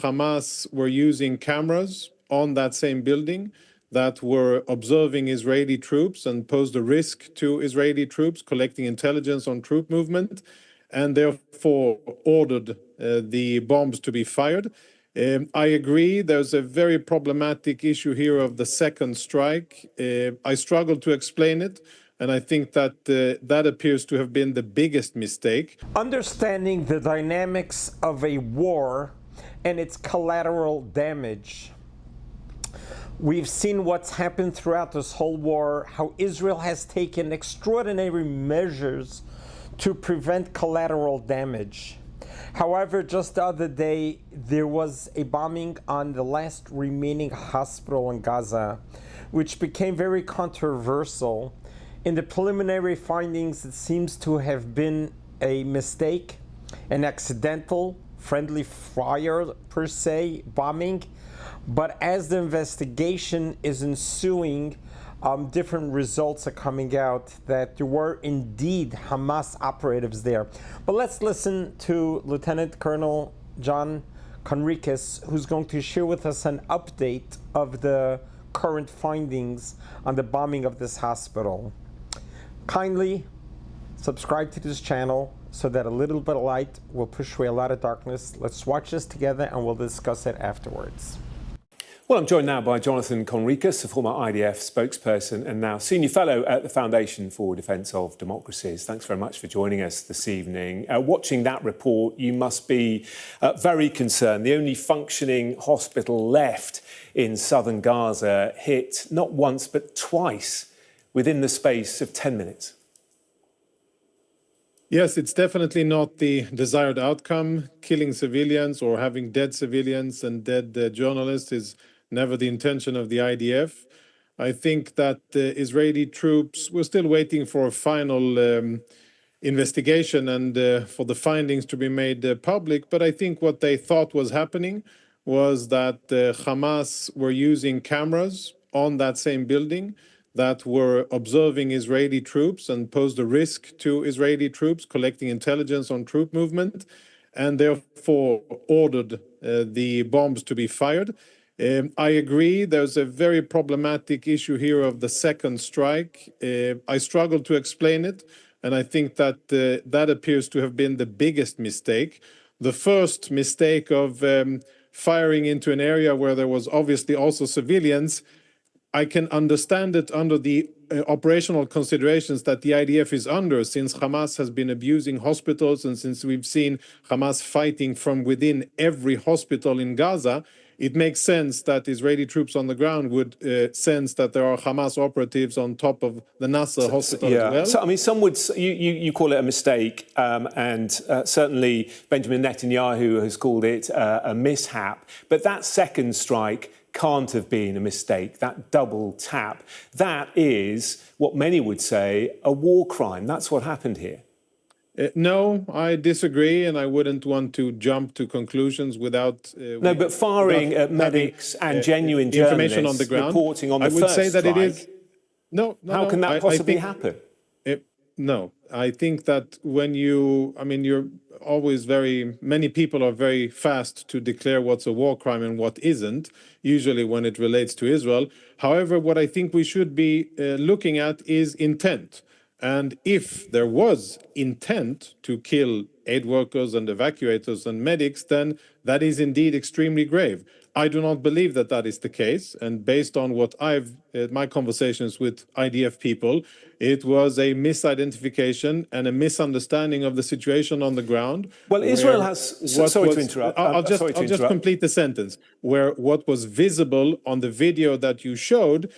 Hamas were using cameras on that same building that were observing Israeli troops and posed a risk to Israeli troops, collecting intelligence on troop movement, and therefore ordered the bombs to be fired. I agree, there's a very problematic issue here of the second strike. I struggle to explain it, and I think that that appears to have been the biggest mistake. Understanding the dynamics of a war and its collateral damage. We've seen what's happened throughout this whole war, how Israel has taken extraordinary measures to prevent collateral damage. However, just the other day, there was a bombing on the last remaining hospital in Gaza, which became very controversial. In the preliminary findings, it seems to have been a mistake, an accidental, friendly fire per se bombing. But as the investigation is ensuing, different results are coming out that there were indeed Hamas operatives there. But let's listen to Lieutenant Colonel John Concricus, who's going to share with us an update of the current findings on the bombing of this hospital. Kindly subscribe to this channel so that a little bit of light will push away a lot of darkness. Let's watch this together and we'll discuss it afterwards. Well, I'm joined now by Jonathan Concricus, a former IDF spokesperson and now Senior Fellow at the Foundation for Defence of Democracies. Thanks very much for joining us this evening. Watching that report, you must be very concerned. The only functioning hospital left in southern Gaza hit not once but twice within the space of 10 minutes. Yes, it's definitely not the desired outcome. Killing civilians or having dead civilians and dead journalists is never the intention of the IDF. I think that Israeli troops were still waiting for a final investigation and for the findings to be made public. But I think what they thought was happening was that Hamas were using cameras on that same building that were observing Israeli troops and posed a risk to Israeli troops, collecting intelligence on troop movement, and therefore ordered the bombs to be fired. I agree, there's a very problematic issue here of the second strike. I struggle to explain it, and I think that that appears to have been the biggest mistake. The first mistake of firing into an area where there was obviously also civilians, I can understand it under the operational considerations that the IDF is under, since Hamas has been abusing hospitals and since we've seen Hamas fighting from within every hospital in Gaza. It makes sense that Israeli troops on the ground would sense that there are Hamas operatives on top of the Nasser hospital as well. So, I mean, some would, you call it a mistake, and certainly Benjamin Netanyahu has called it a mishap. But that second strike can't have been a mistake, that double tap. That is what many would say a war crime. That's what happened here. No, I disagree, and I wouldn't want to jump to conclusions without... no, but firing at medics and genuine journalists on the ground, reporting on the I would first say that strike. it is... No, How can that possibly happen? No, I think that when you're always many people are very fast to declare what's a war crime and what isn't, usually when it relates to Israel. However, what I think we should be looking at is intent. And if there was intent to kill aid workers and evacuators and medics, then that is indeed extremely grave. I do not believe that that is the case. And based on what my conversations with IDF people, it was a misidentification and a misunderstanding of the situation on the ground. Well, Israel has... Sorry to interrupt. I'll just complete the sentence. Where what was visible on the video that you showed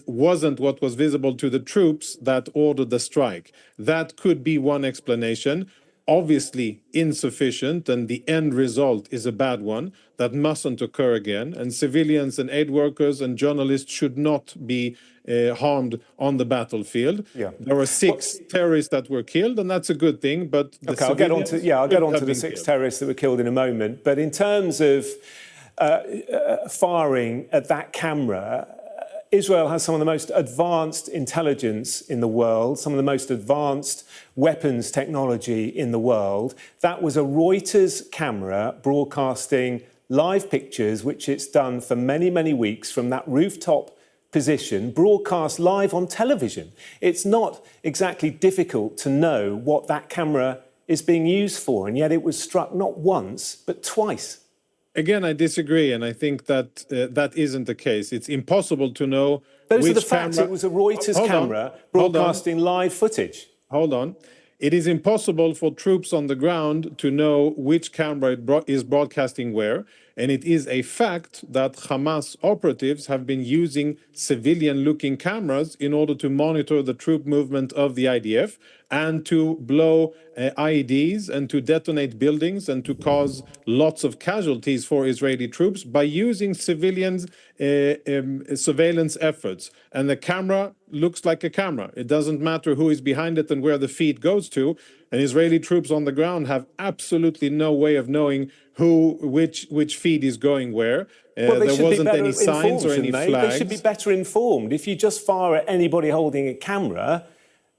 wasn't what was visible to the troops that ordered the strike. That could be one explanation. Obviously insufficient, and the end result is a bad one that mustn't occur again. And civilians and aid workers and journalists should not be harmed on the battlefield. Yeah. There were 6 terrorists that were killed, and that's a good thing. But I'll get on to the 6 terrorists that were killed in a moment. But in terms of firing at that camera, Israel has some of the most advanced intelligence in the world, some of the most advanced weapons technology in the world. That was a Reuters camera broadcasting live pictures, which it's done for many, many weeks from that rooftop position, broadcast live on television. It's not exactly difficult to know what that camera is being used for, and yet it was struck not once, but twice. Again, I disagree, and I think that that isn't the case. It's impossible to know Those which are the facts. camera... It was a Reuters camera broadcasting live footage. Hold on. It is impossible for troops on the ground to know which camera is broadcasting where. And it is a fact that Hamas operatives have been using civilian-looking cameras in order to monitor the troop movement of the IDF and to blow IEDs and to detonate buildings and to cause lots of casualties for Israeli troops by using civilians' surveillance efforts. And the camera looks like a camera. It doesn't matter who is behind it and where the feed goes to. And Israeli troops on the ground have absolutely no way of knowing which feed is going where. Well, there wasn't any signs or any flags. They should be better informed. If you just fire at anybody holding a camera,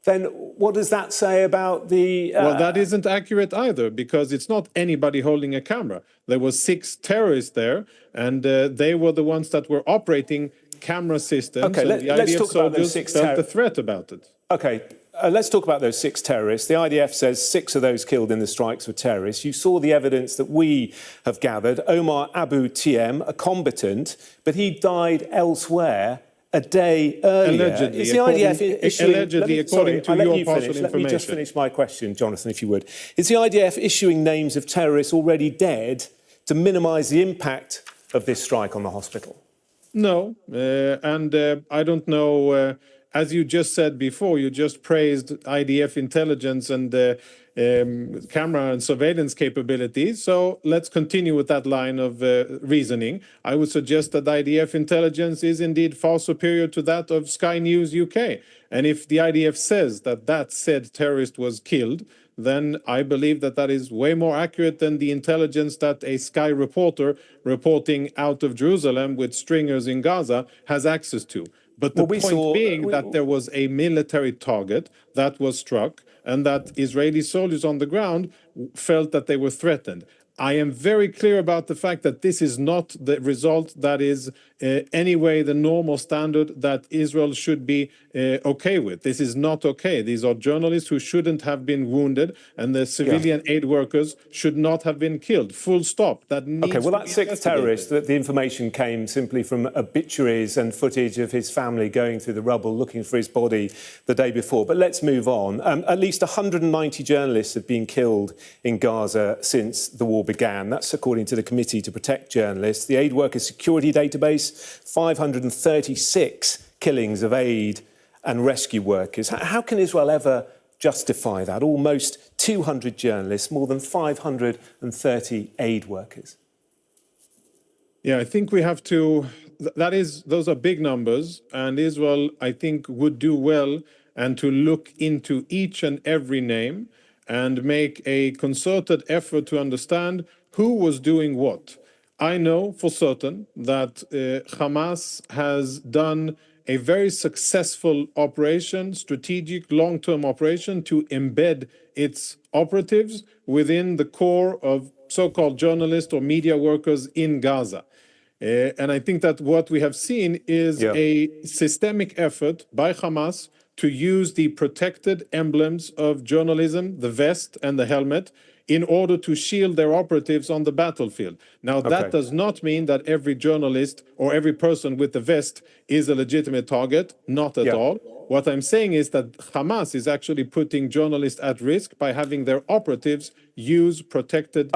then what does that say about the... Well, that isn't accurate either, because it's not anybody holding a camera. There were 6 terrorists there, and they were the ones that were operating camera systems. Okay, and the let's IDF talk about those 6 felt the threat about it. Okay, let's talk about those 6 terrorists. The IDF says 6 of those killed in the strikes were terrorists. You saw the evidence that we have gathered. Omar Abu Tiem, a combatant, but he died elsewhere a day earlier. Allegedly, Is the IDF issuing... according to your partial information. Let me just finish my question, Jonathan, if you would. Is the IDF issuing names of terrorists already dead to minimise the impact of this strike on the hospital? No, and I don't know... as you just said before, you just praised IDF intelligence and camera and surveillance capabilities. So let's continue with that line of reasoning. I would suggest that IDF intelligence is indeed far superior to that of Sky News UK. And if the IDF says that that said terrorist was killed, then I believe that that is way more accurate than the intelligence that a Sky reporter reporting out of Jerusalem with stringers in Gaza has access to. But the point being that there was a military target that was struck and that Israeli soldiers on the ground felt that they were threatened. I am very clear about the fact that this is not the result that is anyway the normal standard that Israel should be okay with. This is not okay. These are journalists who shouldn't have been wounded, and the civilian aid workers should not have been killed. Full stop. That needs well, that 6th terrorist, that the information came simply from obituaries and footage of his family going through the rubble looking for his body the day before. But let's move on. At least 190 journalists have been killed in Gaza since the war began. That's according to the Committee to Protect Journalists. The aid workers security database, 536 killings of aid and rescue workers. How can Israel ever justify that? Almost 200 journalists, more than 530 aid workers. Yeah, I think we have to... those are big numbers, and Israel, I think, would do well and to look into each and every name and make a concerted effort to understand who was doing what. I know for certain that Hamas has done a very successful operation, strategic long-term operation, to embed its operatives within the core of so-called journalists or media workers in Gaza. And I think that what we have seen is a systemic effort by Hamas to use the protected emblems of journalism, the vest and the helmet, in order to shield their operatives on the battlefield. Now, that does not mean that every journalist or every person with the vest is a legitimate target, not at all. What I'm saying is that Hamas is actually putting journalists at risk by having their operatives use protected...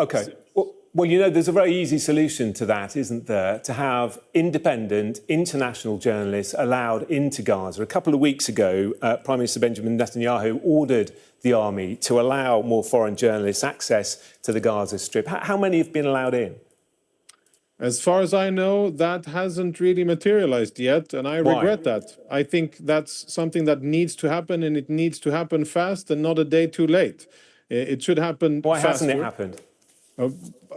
Well, you know, there's a very easy solution to that, isn't there? To have independent international journalists allowed into Gaza. A couple of weeks ago, Prime Minister Benjamin Netanyahu ordered the army to allow more foreign journalists access to the Gaza Strip. How many have been allowed in? As far as I know, that hasn't really materialized yet, and I regret that. I think that's something that needs to happen, and it needs to happen fast and not a day too late. It should happen faster. Why hasn't it happened?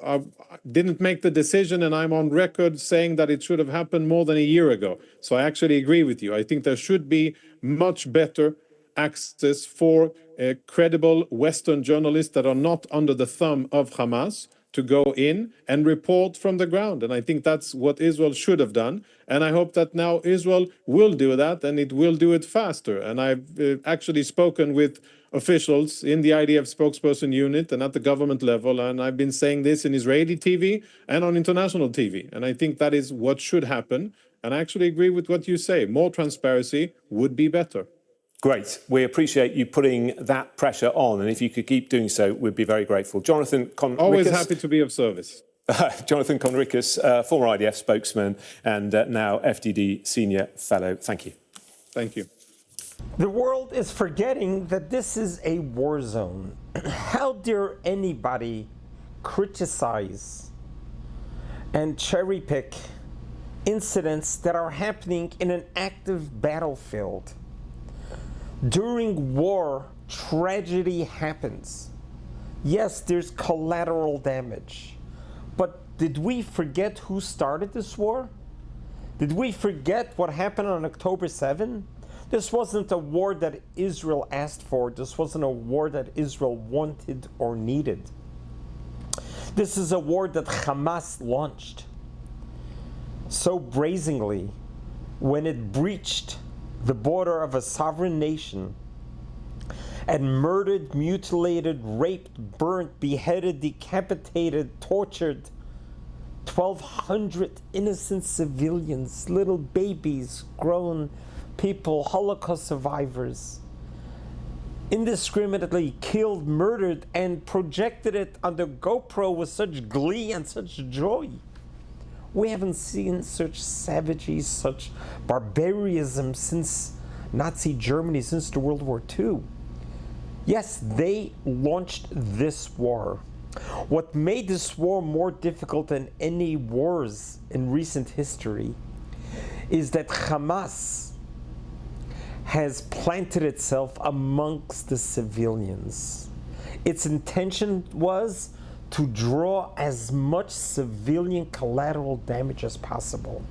I didn't make the decision, and I'm on record saying that it should have happened more than a year ago. So I actually agree with you. I think there should be much better access for credible Western journalists that are not under the thumb of Hamas to go in and report from the ground. And I think that's what Israel should have done. And I hope that now Israel will do that, and it will do it faster. And I've actually spoken with officials in the IDF spokesperson unit and at the government level, and I've been saying this in Israeli TV and on international TV. And I think that is what should happen. And I actually agree with what you say. More transparency would be better. Great. We appreciate you putting that pressure on. And if you could keep doing so, we'd be very grateful. Jonathan Concricus. Always happy to be of service. Jonathan Concricus, former IDF spokesman and now FDD Senior Fellow. Thank you. Thank you. The world is forgetting that this is a war zone. How dare anybody criticize and cherry pick incidents that are happening in an active battlefield? During war, tragedy happens. Yes, there's collateral damage. But did we forget who started this war? Did we forget what happened on October 7? This wasn't a war that Israel asked for. This wasn't a war that Israel wanted or needed. This is a war that Hamas launched so brazenly when it breached the border of a sovereign nation and murdered, mutilated, raped, burnt, beheaded, decapitated, tortured 1,200 innocent civilians, little babies, grown people, Holocaust survivors, indiscriminately killed, murdered, and projected it on the GoPro with such glee and such joy. We haven't seen such savagery, such barbarism since Nazi Germany, since the World War II. Yes, they launched this war. What made this war more difficult than any wars in recent history is that Hamas has planted itself amongst the civilians. Its intention was to draw as much civilian collateral damage as possible.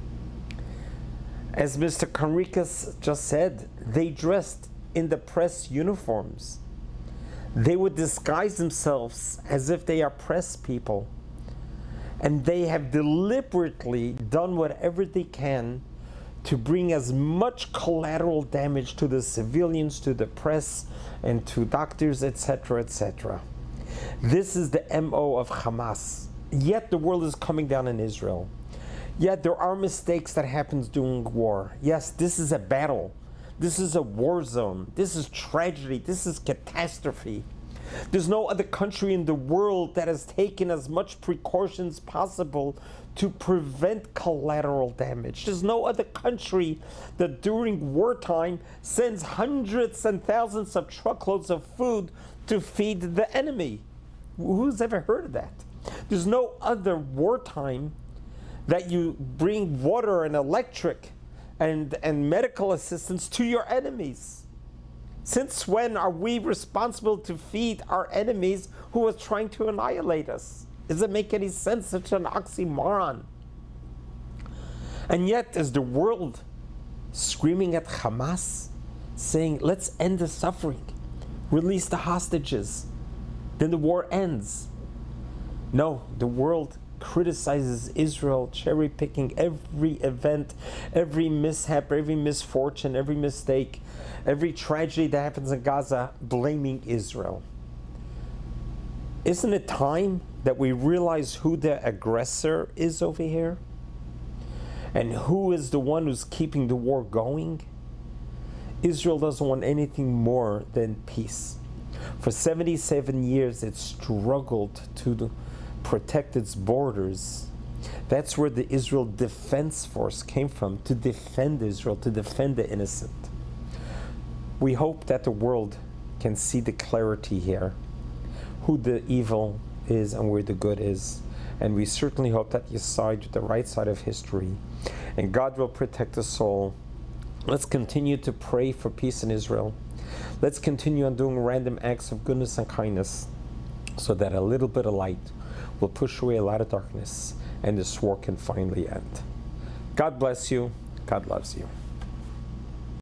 As Mr. Concricus just said, they dressed in the press uniforms. They would disguise themselves as if they are press people. And they have deliberately done whatever they can to bring as much collateral damage to the civilians, to the press, and to doctors, etc., etc. This is the MO of Hamas. Yet the world is coming down in Israel. Yet there are mistakes that happen during war. Yes, this is a battle. This is a war zone. This is tragedy. This is catastrophe. There's no other country in the world that has taken as much precautions possible to prevent collateral damage. There's no other country that during wartime sends hundreds and thousands of truckloads of food to feed the enemy. Who's ever heard of that? There's no other wartime that you bring water and electric and medical assistance to your enemies. Since when are we responsible to feed our enemies who are trying to annihilate us? Does it make any sense? Such an oxymoron. And yet, is the world screaming at Hamas, saying, let's end the suffering, release the hostages, then the war ends? No, the world criticizes Israel, cherry-picking every event, every mishap, every misfortune, every mistake, every tragedy that happens in Gaza, blaming Israel. Isn't it time that we realize who the aggressor is over here? And who is the one who's keeping the war going? Israel doesn't want anything more than peace. For 77 years, it struggled to protect its borders. That's where the Israel Defense Force came from, to defend Israel, to defend the innocent. We hope that the world can see the clarity here, who the evil is and where the good is. And we certainly hope that you side with the right side of history, and God will protect us all. Let's continue to pray for peace in Israel. Let's continue on doing random acts of goodness and kindness, so that a little bit of light will push away a lot of darkness, and this war can finally end. God bless you. God loves you.